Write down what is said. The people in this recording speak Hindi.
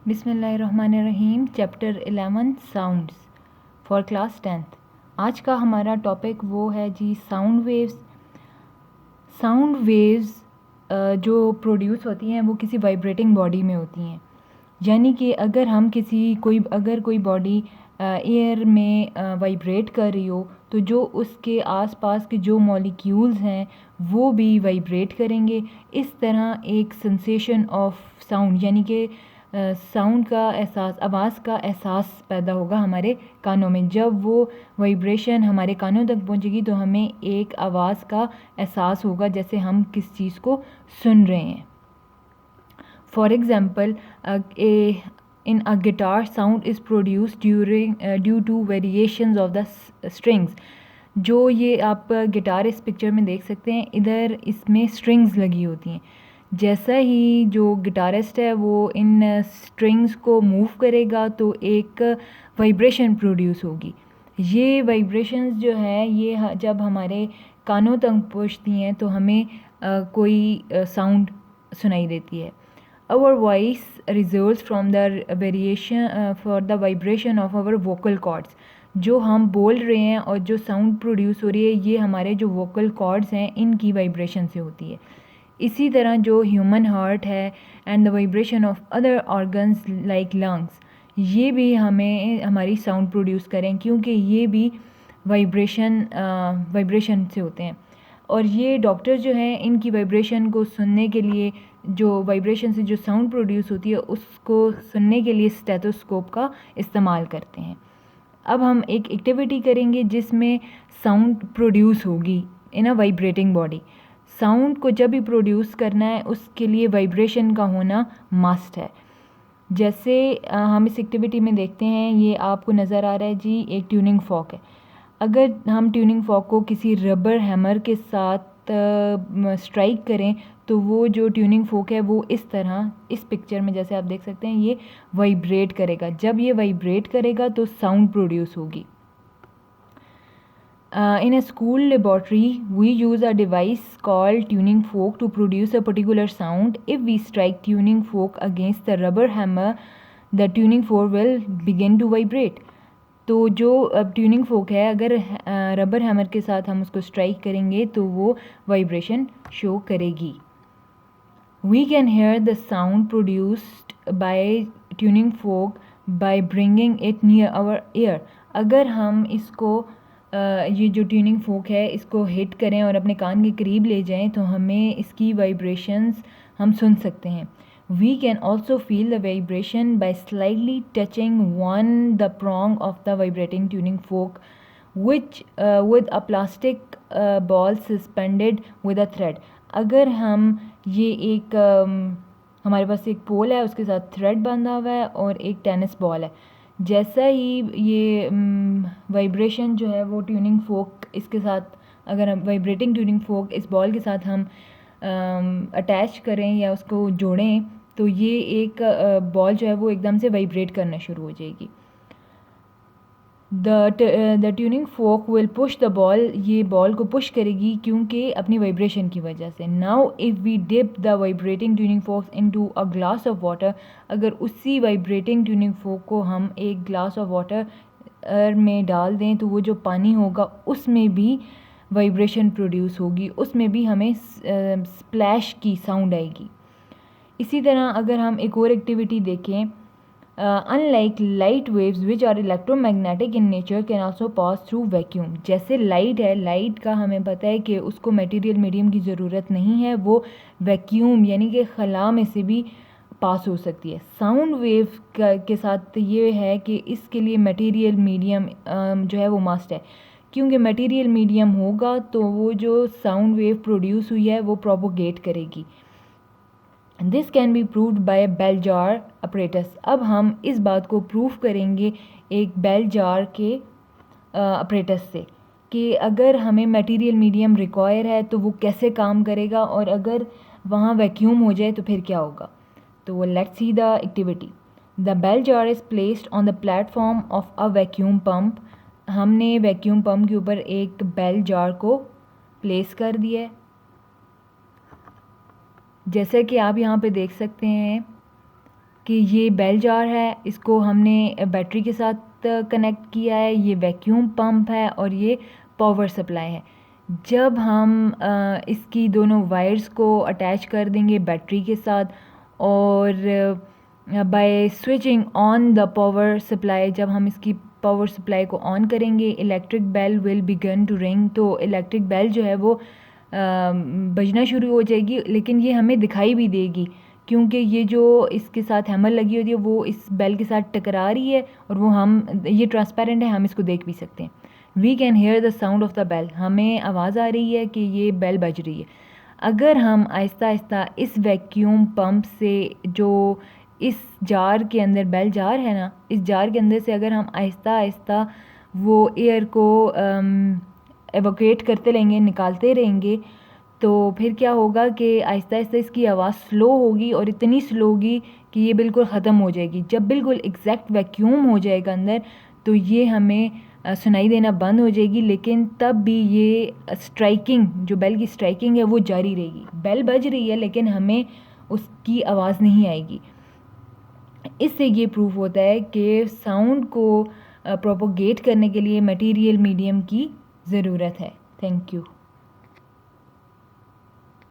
बिस्मिल्लाहिर्रहमानिर्रहीम। Chapter 11 sounds for class 10th। आज का हमारा टॉपिक वो है जी साउंड वेव्स। साउंड वेव्स जो प्रोड्यूस होती हैं वो किसी वाइब्रेटिंग बॉडी में होती हैं। यानी कि अगर कोई बॉडी एयर में वाइब्रेट कर रही हो तो जो उसके आसपास के जो मॉलिक्यूल्स हैं वो भी वाइब्रेट करेंगे। इस तरह एक सेंसेशन ऑफ साउंड यानी कि साउंड का एहसास, आवाज़ का एहसास पैदा होगा हमारे कानों में। जब वो वाइब्रेशन हमारे कानों तक पहुंचेगी तो हमें एक आवाज़ का एहसास होगा जैसे हम किस चीज़ को सुन रहे हैं। For example, in a guitar, sound is produced due to variations of the strings. जो ये आप गिटार इस पिक्चर में देख सकते हैं, इधर इसमें स्ट्रिंग्स लगी होती हैं। जैसा ही जो गिटारिस्ट है वो इन स्ट्रिंग्स को मूव करेगा तो एक वाइब्रेशन प्रोड्यूस होगी। ये वाइब्रेशंस जो है ये जब हमारे कानों तक पहुँचती हैं तो हमें कोई साउंड सुनाई देती है। Our voice results from the vibration of our vocal cords. जो हम बोल रहे हैं और जो साउंड प्रोड्यूस हो रही है ये हमारे जो वोकल कॉर्ड्स हैं इनकी वाइब्रेशन से होती है। इसी तरह जो ह्यूमन हार्ट है and the vibration of other organs like lungs, ये भी हमें हमारी साउंड प्रोड्यूस करें क्योंकि ये भी वाइब्रेशन से होते हैं। और ये डॉक्टर जो हैं इनकी वाइब्रेशन को सुनने के लिए, जो वाइब्रेशन से जो साउंड प्रोड्यूस होती है उसको सुनने के लिए स्टेथोस्कोप का इस्तेमाल करते हैं। अब हम एक एक्टिविटी करेंगे जिसमें साउंड प्रोड्यूस होगी इन अ वाइब्रेटिंग बॉडी। साउंड को जब भी प्रोड्यूस करना है उसके लिए वाइब्रेशन का होना मस्ट है। जैसे हम इस एक्टिविटी में देखते हैं, ये आपको नज़र आ रहा है जी, एक ट्यूनिंग फॉक है। अगर हम ट्यूनिंग फॉक को किसी रबर हैमर के साथ स्ट्राइक करें तो वो जो ट्यूनिंग फोक है वो इस तरह, इस पिक्चर में जैसे आप देख सकते हैं, ये वाइब्रेट करेगा। जब ये वाइब्रेट करेगा तो साउंड प्रोड्यूस होगी। In a school laboratory, we use a device called tuning fork to produce a particular sound. If we strike tuning fork against the rubber hammer, the tuning fork will begin to vibrate. तो जो ट्यूनिंग फोक है, अगर रबर हैमर के साथ हम उसको स्ट्राइक करेंगे तो वो वाइब्रेशन शो करेगी। We can hear the sound produced by tuning fork by bringing it near our ear. अगर हम इसको ये जो ट्यूनिंग फोक है इसको हिट करें और अपने कान के करीब ले जाएं तो हमें इसकी वाइब्रेशंस हम सुन सकते हैं। We can also feel the vibration by slightly touching the prong of the vibrating tuning fork, which with a plastic ball suspended with a thread. अगर हम ये एक हमारे पास एक पोल है, उसके साथ थ्रेड बंधा हुआ है और एक टेनिस बॉल है। जैसा ही ये वाइब्रेशन जो है वो ट्यूनिंग फोक इसके साथ, अगर हम वाइब्रेटिंग ट्यूनिंग फोक इस बॉल के साथ हम अटैच करें या उसको जोड़ें तो ये एक बॉल जो है वो एकदम से वाइब्रेट करना शुरू हो जाएगी। The tuning fork will push the ball, ये बॉल को पुश करेगी क्योंकि अपनी वाइब्रेशन की वजह से। Now if we dip the vibrating tuning fork into a glass of water, अगर उसी वाइब्रेटिंग ट्यूनिंग फोक को हम एक ग्लास ऑफ वाटर में डाल दें तो वो जो पानी होगा उसमें भी वाइब्रेशन प्रोड्यूस होगी, उसमें भी हमें स्प्लैश की साउंड आएगी। इसी तरह अगर हम एक और एक्टिविटी देखें, unlike light waves which are electromagnetic in nature can also pass through vacuum. जैसे लाइट है, लाइट का हमें पता है कि उसको मटेरियल मीडियम की ज़रूरत नहीं है, वो वैक्यूम यानी कि खला में से भी पास हो सकती है। साउंड वेव के साथ ये है कि इसके लिए मटेरियल मीडियम जो है वो मस्ट है, क्योंकि मटेरियल मीडियम होगा तो वो जो साउंड वेव प्रोड्यूस हुई है वो प्रोपोगेट करेगी। This can be proved by bell jar apparatus. अब हम इस बात को प्रूव करेंगे एक बेल जार के अपरेटस से कि अगर हमें मटेरियल मीडियम रिक्वायर है तो वो कैसे काम करेगा और अगर वहाँ वैक्यूम हो जाए तो फिर क्या होगा। तो let's see the activity. The bell jar is placed on the platform of a vacuum pump. हमने वैक्यूम पम्प के ऊपर एक बेल जार को प्लेस कर दिया है। जैसे कि आप यहाँ पे देख सकते हैं कि ये बेल जार है, इसको हमने बैटरी के साथ कनेक्ट किया है, ये वैक्यूम पंप है और ये पावर सप्लाई है। जब हम इसकी दोनों वायर्स को अटैच कर देंगे बैटरी के साथ और by switching on the power supply, जब हम इसकी पावर सप्लाई को ऑन करेंगे, electric bell will begin to ring. तो इलेक्ट्रिक बेल जो है वो बजना शुरू हो जाएगी, लेकिन ये हमें दिखाई भी देगी क्योंकि ये जो इसके साथ हैमर लगी होती है वो इस बेल के साथ टकरा रही है और वो ये ट्रांसपेरेंट है, हम इसको देख भी सकते हैं। We can hear the sound of the bell, हमें आवाज़ आ रही है कि ये बेल बज रही है। अगर हम आहिस्ता आहिस्ता इस वैक्यूम पंप से, जो इस जार के अंदर बेल जार है ना, इस जार के अंदर से अगर हम आहिस्ता आहिस्ता वो एयर को एवोकेट करते रहेंगे, निकालते रहेंगे, तो फिर क्या होगा कि आहिस्ता आहिस्ता इसकी आवाज़ स्लो होगी और इतनी स्लो होगी कि ये बिल्कुल ख़त्म हो जाएगी। जब बिल्कुल एग्जैक्ट वैक्यूम हो जाएगा अंदर, तो ये हमें सुनाई देना बंद हो जाएगी, लेकिन तब भी ये स्ट्राइकिंग, जो बेल की स्ट्राइकिंग है वो जारी रहेगी। बेल बज रही है लेकिन हमें उसकी आवाज़ नहीं आएगी। इससे ये प्रूफ होता है कि साउंड को प्रोपोगेट करने के लिए मटेरियल मीडियम की ज़रूरत है। Thank you.